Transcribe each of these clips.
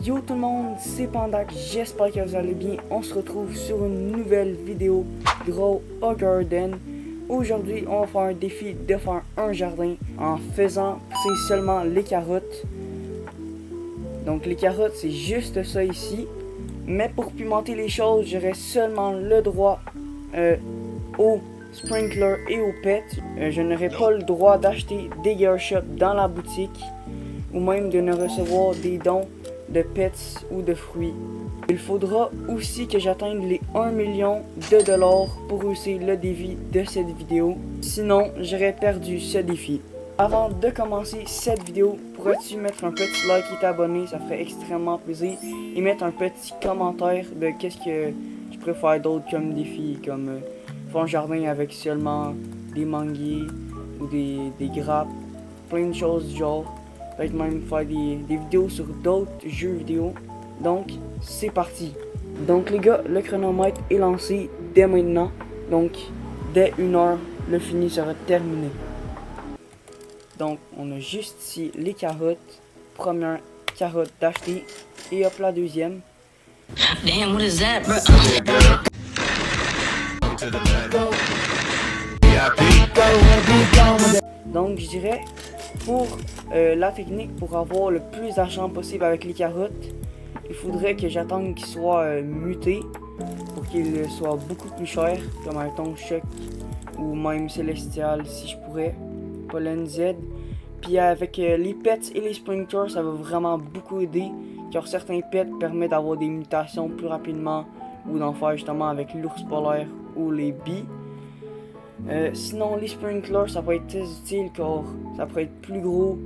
Yo tout le monde, c'est Pandac, j'espère que vous allez bien. On se retrouve sur une nouvelle vidéo Grow a Garden. Aujourd'hui, on va faire un défi de faire un jardin en faisant pousser seulement les carottes. Donc les carottes, c'est juste ça ici. Mais pour pimenter les choses, j'aurai seulement le droit au sprinkler et au pet. Je n'aurai pas le droit d'acheter des gear shops dans la boutique ou même de ne recevoir des dons de pets ou de fruits. Il faudra aussi que j'atteigne les 1 million de dollars pour réussir le défi de cette vidéo. Sinon, j'aurais perdu ce défi. Avant de commencer cette vidéo, pourrais-tu mettre un petit like et t'abonner, ça ferait extrêmement plaisir. Et mettre un petit commentaire de qu'est-ce que je préfère d'autre comme défi, comme faire un jardin avec seulement des manguiers ou des grappes, plein de choses du genre. Peut-être même faire des vidéos sur d'autres jeux vidéo. Donc, c'est parti. Donc les gars, le chronomètre est lancé dès maintenant. Donc, dès 1 heure, le fini sera terminé. Donc, on a juste ici les carottes. Première carotte d'acheter. Et hop la deuxième. Damn, what is that, bro? Donc, je dirais, pour la technique, pour avoir le plus d'argent possible avec les carottes, il faudrait que j'attende qu'ils soient mutés pour qu'ils soient beaucoup plus chers, comme un ton choc ou même célestial si je pourrais, pollen Z. Puis avec les pets et les sprinklers, ça va vraiment beaucoup aider, car certains pets permettent d'avoir des mutations plus rapidement ou d'en faire justement avec l'ours polaire ou les bies. Sinon les sprinklers, ça peut être très utile car ça peut être plus gros,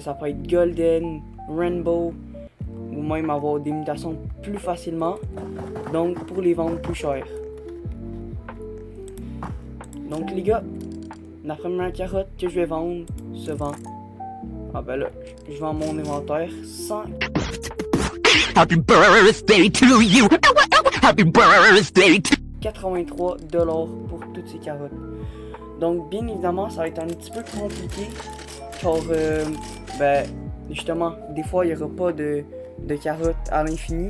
ça peut être golden, rainbow ou même avoir des mutations plus facilement, donc pour les vendre plus cher. Donc les gars, la première carotte que je vais vendre se vend, ah ben là, je vends mon inventaire 100. Happy birthday to you. Happy birthday to 83 $ pour toutes ces carottes. Donc bien évidemment ça va être un petit peu compliqué car ben justement des fois il n'y aura pas de carottes à l'infini,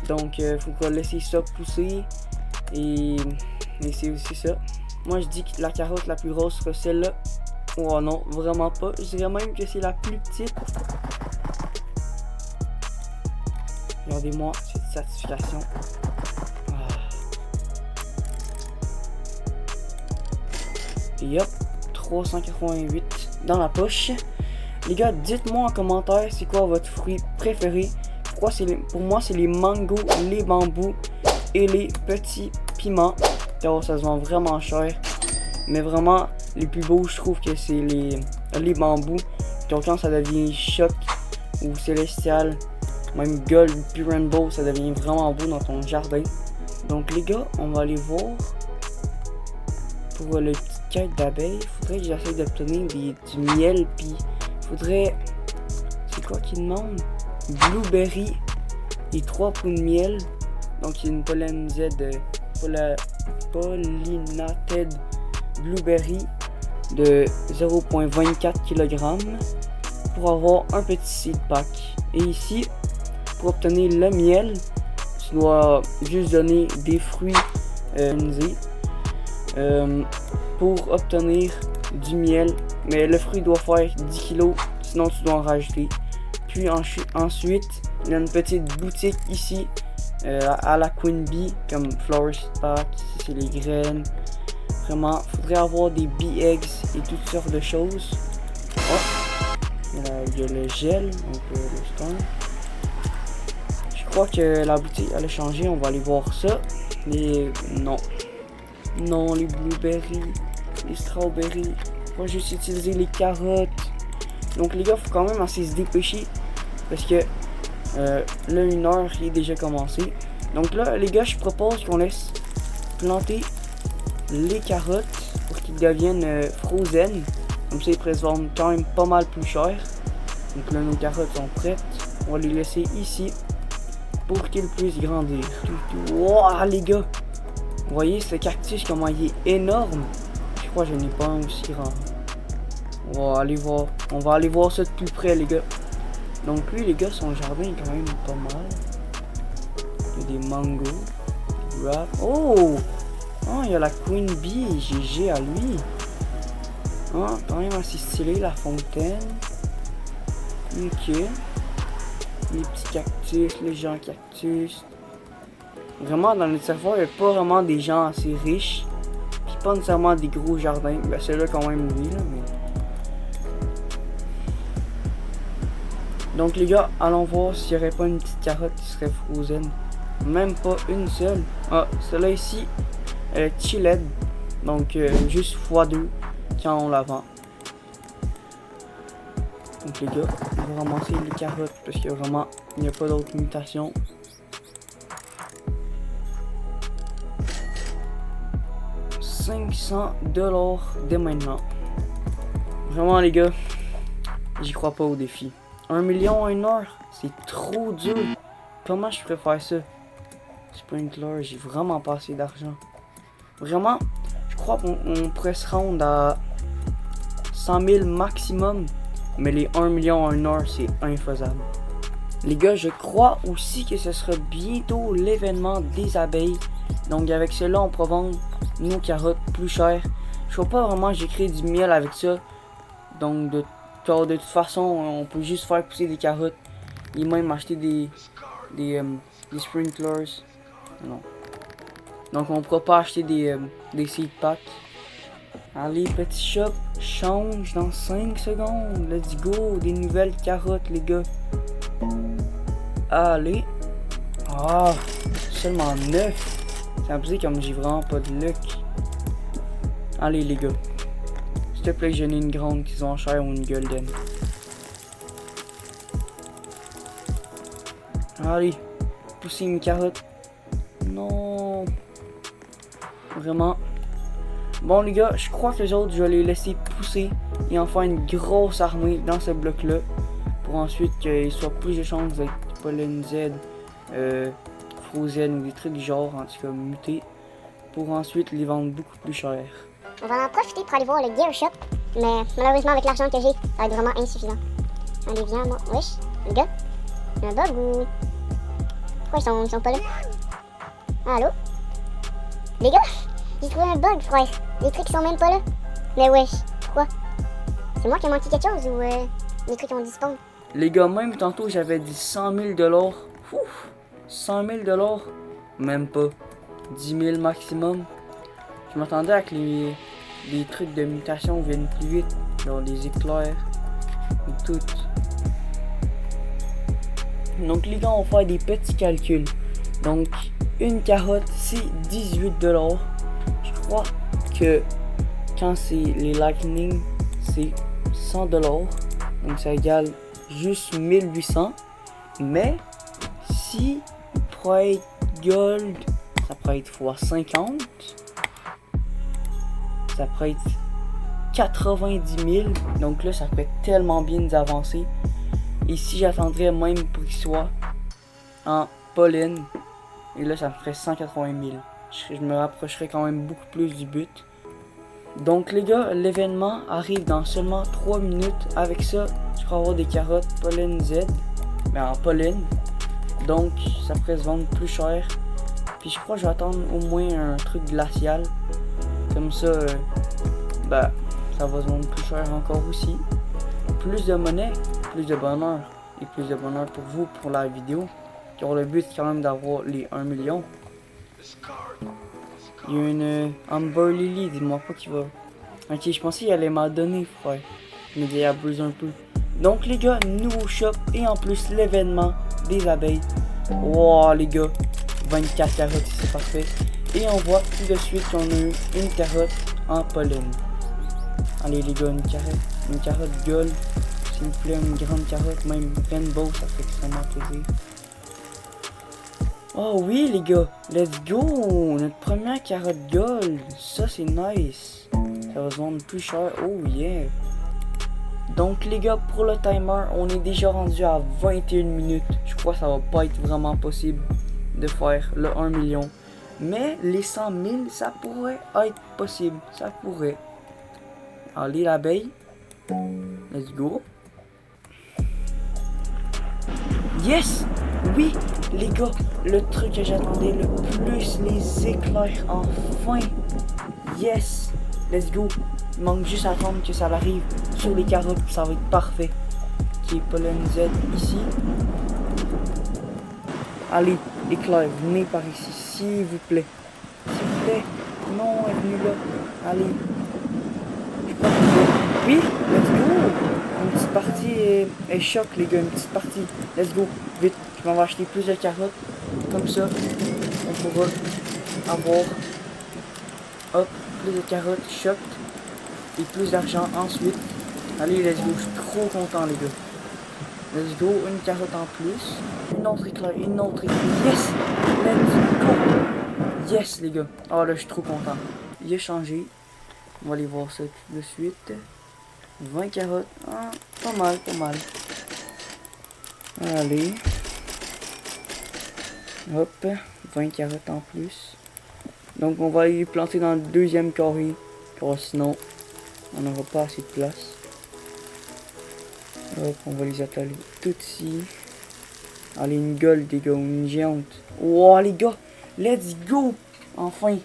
donc il faudra laisser ça pousser et c'est aussi ça. Moi je dis que la carotte la plus grosse sera celle-là. Oh non, vraiment pas, je dirais même que c'est la plus petite. Regardez-moi cette satisfaction. Et hop, 388 dans la poche. Les gars, dites-moi en commentaire c'est quoi votre fruit préféré. Pour moi c'est les mangos, les bambous et les petits piments. Alors, ça se vend vraiment cher. Mais vraiment, les plus beaux je trouve que c'est les bambous. Donc quand ça devient choc ou célestial, même gold puis rainbow, ça devient vraiment beau dans ton jardin. Donc les gars, on va aller voir. Pour le petit quête d'abeilles, faudrait que j'essaie d'obtenir du miel, puis faudrait... C'est quoi qu'il demande? Blueberry et 3 pots de miel. Donc il y a une pollen Z pollinated blueberry de 0,24 kg pour avoir un petit seed pack. Et ici, pour obtenir le miel, tu dois juste donner des fruits pour obtenir du miel, mais le fruit doit faire 10 kg, sinon tu dois en rajouter. Puis ensuite, il y a une petite boutique ici à la Queen Bee, comme Florist Pack, ici c'est les graines. Vraiment, faudrait avoir des bee eggs et toutes sortes de choses. Oh, il y a le gel, donc le stone. Je crois que la boutique elle a changé, on va aller voir ça. Mais non, les blueberries, les strawberries. Moi, juste utiliser les carottes. Donc, les gars, faut quand même assez se dépêcher. Parce que là, 1 heure il est déjà commencé. Donc, là, les gars, je propose qu'on laisse planter les carottes pour qu'ils deviennent frozen. Comme ça, ils pourraient se vendre quand même pas mal plus cher. Donc, là, nos carottes sont prêtes. On va les laisser ici pour qu'ils puissent grandir. Wow, les gars! Vous voyez ce cactus comment il est énorme. Je crois que je n'ai pas un aussi grand. On va aller voir ça de plus près les gars. Donc lui les gars, son jardin est quand même pas mal. Il y a des mangos, des wraps. Oh! Oh, il y a la Queen Bee, GG à lui. Oh, quand même assez stylé, la fontaine. Ok. Les petits cactus, les gens cactus. Vraiment, dans le serveur, il n'y a pas vraiment des gens assez riches. Puis pas nécessairement des gros jardins. Ben, celui-là, quand même, oui, là, mais... Donc, les gars, allons voir s'il n'y aurait pas une petite carotte qui serait frozen. Même pas une seule. Ah, celle-là ici, elle est chilled. Donc, juste x2 quand on la vend. Donc, les gars, on va ramasser les carottes parce qu'il n'y a pas d'autres mutations. $500 dès maintenant. Vraiment, les gars, j'y crois pas au défi. 1 million en 1 heure, c'est trop dur. Comment je pourrais faire ça? Sprinkler, j'ai vraiment pas assez d'argent. Vraiment, je crois qu'on pourrait se rendre à 100 000 maximum. Mais les 1 million en 1 heure, c'est infaisable. Les gars, je crois aussi que ce sera bientôt l'événement des abeilles. Donc avec cela, on pourra vendre nos carottes plus chères. Je vois pas vraiment que j'ai créé du miel avec ça. Donc de toute façon, on peut juste faire pousser des carottes. Et même acheter des sprinklers. Non. Donc on pourra pas acheter des seed packs. Allez, petit shop, change dans 5 secondes. Let's go, des nouvelles carottes, les gars. Allez. Ah, seulement 9. C'est un peu comme j'ai vraiment pas de luck. Allez, les gars. S'il te plaît, j'en ai une grande qui sont chère ou une golden. Allez, poussez une carotte. Non. Vraiment. Bon les gars, je crois que les autres, je vais les laisser pousser et en faire une grosse armée dans ce bloc-là. Pour ensuite qu'il soit plus de chances d'être pollen Z, frozen ou des trucs du genre, en tout cas mutés. Pour ensuite les vendre beaucoup plus cher. On va en profiter pour aller voir le Gear Shop. Mais malheureusement, avec l'argent que j'ai, ça va être vraiment insuffisant. Allez, viens, moi. Wesh, les gars. Il y a un bug ou... Pourquoi ils sont pas là? Ah, allô? Les gars, j'ai trouvé un bug, frère. Les trucs sont même pas là. Mais wesh, pourquoi? C'est moi qui ai manqué quelque chose ou les trucs ont disparu? Les gars, même tantôt j'avais dit 100 000 $. Ouf, 100 000 $. Même pas. 10 000 maximum. Je m'attendais à que les trucs de mutation viennent plus vite. Genre des éclairs. Et tout. Donc les gars, on va faire des petits calculs. Donc, une carotte, c'est 18 $. Je crois que quand c'est les Lightning, c'est 100 $. Donc ça égale juste 1800. Mais si pour être gold, ça pourrait être x 50. Ça pourrait être 90 000. Donc là, ça peut tellement bien nous avancer. Et si j'attendrais même pour qu'il soit en pollen, et là, ça me ferait 180 000. Je me rapprocherais quand même beaucoup plus du but. Donc les gars, l'événement arrive dans seulement 3 minutes. Avec ça, je pourrais avoir des carottes pollen Z, mais en pollen. Donc ça pourrait se vendre plus cher. Puis je crois que je vais attendre au moins un truc glacial. Comme ça, bah, ça va se vendre plus cher encore aussi. Plus de monnaie, plus de bonheur. Et plus de bonheur pour vous, pour la vidéo. Car le but quand même d'avoir les 1 million. Il y a une Amber Lily, dis-moi pas qu'il va. Ok, je pensais qu'il allait m'en donner, frère. Mais il abuse un peu. Donc les gars, nouveau shop et en plus l'événement des abeilles. Wow les gars, 24 carottes, c'est parfait. Et on voit tout de suite qu'on a eu une carotte en pollen. Allez les gars, une carotte gold. S'il vous plaît, une grande carotte, même rainbow, ça fait extrêmement plaisir. Oh oui les gars, let's go! Notre première carotte gold, ça c'est nice. Ça va se vendre plus cher, oh yeah! Donc les gars, pour le timer, on est déjà rendu à 21 minutes. Je crois que ça va pas être vraiment possible de faire le 1 million. Mais les 100 000, ça pourrait être possible, ça pourrait. Allez l'abeille, let's go! Yes! Oui, les gars, le truc que j'attendais le plus, les éclairs, enfin! Yes! Let's go! Il manque juste à attendre que ça arrive sur les carottes, ça va être parfait. Qui est Pollen Z ici. Allez, éclair, venez par ici, s'il vous plaît. S'il vous plaît. Non, elle est venue là. Allez. Je crois que... Oui, let's go! Une petite partie est choc, les gars, une petite partie. Let's go, vite. Je m'en vais acheter plus de carottes. Comme ça, on pourra avoir, hop, plus de carottes, choc. Et plus d'argent ensuite. Allez, let's go, je suis trop content, les gars. Let's go, une carotte en plus. Une autre éclair, une autre éclair. Yes! Let's go! Yes, les gars. Oh là, je suis trop content. Il a changé. On va aller voir ça tout de suite. 20 carottes. Ah, pas mal, pas mal. Allez. Hop. 20 carottes en plus. Donc, on va aller planter dans le deuxième carré. Car sinon, on n'aura pas assez de place. Hop, on va les attaler tout ici. Allez, une gueule, les gars, une géante. Wow, les gars, let's go! Enfin,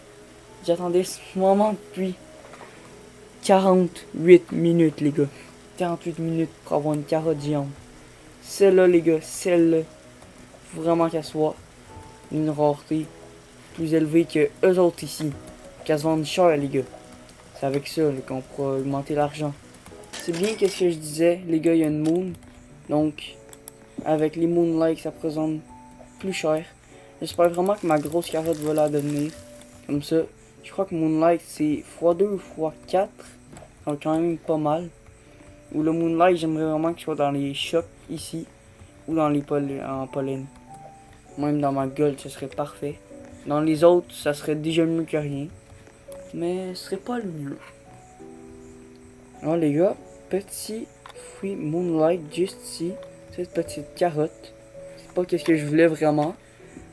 j'attendais ce moment depuis 48 minutes, les gars. 48 minutes pour avoir une carotte géante. Celle-là, les gars, celle-là, faut vraiment qu'elle soit une rareté plus élevée que eux autres ici. Qu'elle se vende cher, les gars. C'est avec ça qu'on pourra augmenter l'argent. C'est bien qu'est-ce que je disais, les gars, il y a une moon. Donc, avec les moonlights, ça présente plus cher. J'espère vraiment que ma grosse carotte va la devenir. Comme ça, je crois que moonlight c'est x2 ou x4. Donc quand même pas mal. Ou le moonlight, j'aimerais vraiment qu'il soit dans les shops ici. Ou dans les en pollen. Même dans ma gueule, ce serait parfait. Dans les autres, ça serait déjà mieux que rien. Mais ce serait pas le mieux. Alors les gars, petit fruit moonlight juste ici. Cette petite carotte. C'est pas qu'est-ce que je voulais vraiment.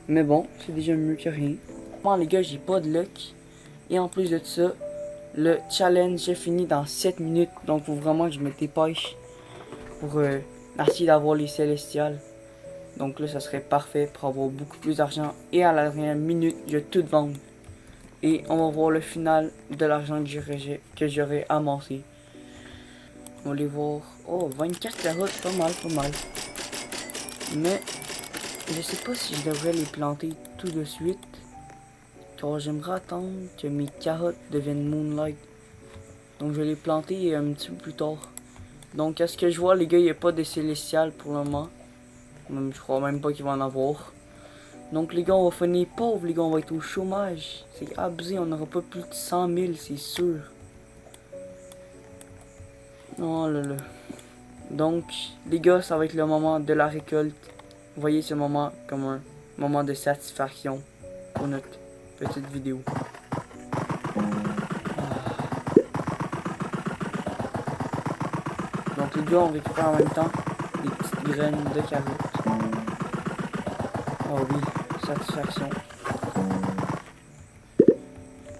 Mais bon, c'est déjà mieux que rien. Bon les gars, j'ai pas de luck. Et en plus de ça, le challenge est fini dans 7 minutes. Donc faut vraiment que je me dépêche pour essayer d'avoir les célestiales. Donc là, ça serait parfait pour avoir beaucoup plus d'argent. Et à la dernière minute, je vais tout vendre. Et on va voir le final de l'argent que j'aurais amassé. On va les voir. Oh, 24 carottes, pas mal, pas mal. Mais je sais pas si je devrais les planter tout de suite. Car j'aimerais attendre que mes carottes deviennent moonlight. Donc je vais les planter un petit peu plus tard. Donc à ce que je vois, les gars, il n'y a pas de célestial pour le moment. Même, je crois même pas qu'il va en avoir. Donc les gars, on va finir pauvres, les gars, on va être au chômage. C'est abusé, on n'aura pas plus de 100 000, c'est sûr. Oh là là. Donc, les gars, ça va être le moment de la récolte. Vous voyez ce moment comme un moment de satisfaction pour notre petite vidéo. Donc les gars, on récupère en même temps des petites graines de carottes. Oh oui, satisfaction.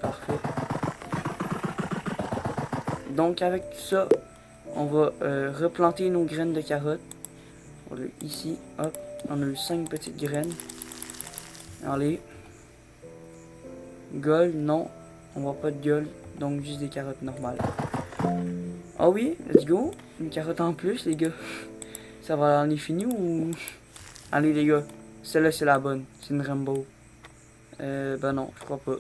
Parfait. Donc avec tout ça, on va replanter nos graines de carottes. Voilà, ici, hop, on a eu 5 petites graines. Allez. Gueule, non, on voit pas de gueule, donc juste des carottes normales. Ah oui, let's go. Une carotte en plus, les gars. Ça va en est fini ou... Allez les gars, celle-là c'est la bonne, c'est une rainbow. Ben non, je crois pas.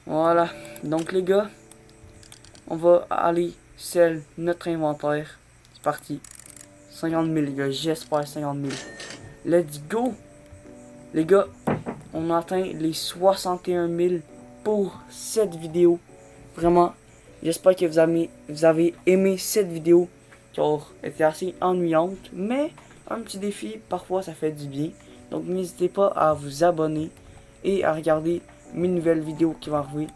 Voilà, donc les gars, on va aller sell notre inventaire. C'est parti. 50 000 les gars, j'espère 50 000. Let's go. Les gars, on a atteint les 61 000 pour cette vidéo. Vraiment, j'espère que vous avez aimé cette vidéo. Car elle était assez ennuyante, mais un petit défi, parfois ça fait du bien. Donc n'hésitez pas à vous abonner et à regarder mes nouvelles vidéos qui vont arriver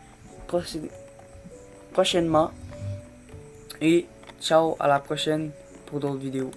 prochainement. Et ciao, à la prochaine pour d'autres vidéos.